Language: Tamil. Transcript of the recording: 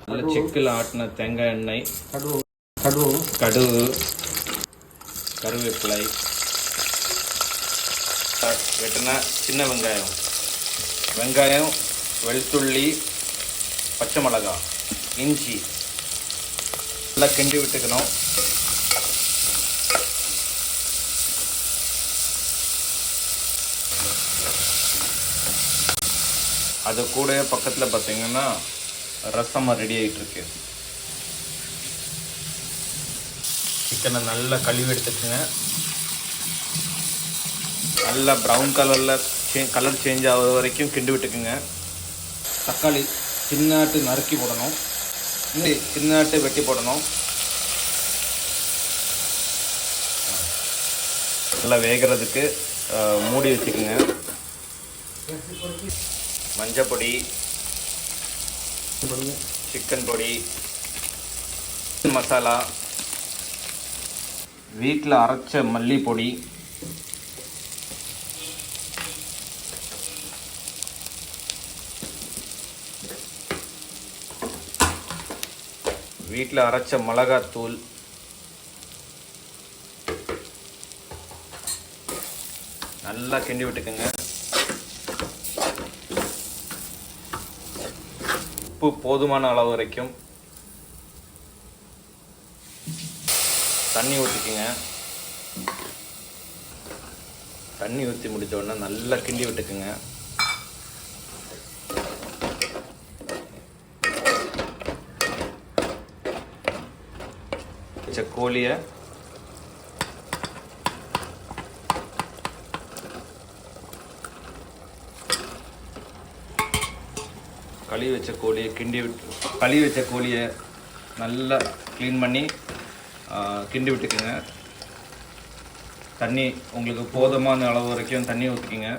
நல்ல சிக்கில் ஆட்டின தேங்காய் எண்ணெய், கடுகு, கருவேப்பிலை, வெட்டின சின்ன வெங்காயம், வெளுத்துள்ளி, பச்சை மிளகாய், இஞ்சி நல்லா கிண்டி விட்டுக்கணும். அது கூட பக்கத்தில் பார்த்தீங்கன்னா ரசம் ரெடி ஆகிட்டு இருக்கு. சிக்கனை நல்லா கழுவி எடுத்துக்கோங்க. நல்லா ப்ரௌன் கலர் சேஞ்ச் ஆகிற வரைக்கும் கிண்டி விட்டுக்குங்க. தக்காளி சின்னாட்டு நறுக்கி போடணும், சின்னாட்டு வெட்டி போடணும். நல்லா வேகிறதுக்கு மூடி வச்சுக்குங்க. மஞ்சள் பொடி, சிக்கன் பொடி, மசாலா, வீட்டில் அரைச்ச மல்லி பொடி, வீட்டில் அரைச்ச மிளகாத்தூள், நல்லா கிண்டி விட்டுக்குங்க. உப்பு போதுமான அளவு வரைக்கும் தண்ணி ஊற்றிக்குங்க. தண்ணி ஊற்றி முடித்த உடனே நல்லா கிண்டி விட்டுக்குங்க. கோழியை கழுவி வச்ச கோழியை நல்லா க்ளீன் பண்ணி கிண்டி விட்டுக்குங்க. தண்ணி உங்களுக்கு போதுமான அளவு வரைக்கும் தண்ணி ஊற்றிக்கிங்க.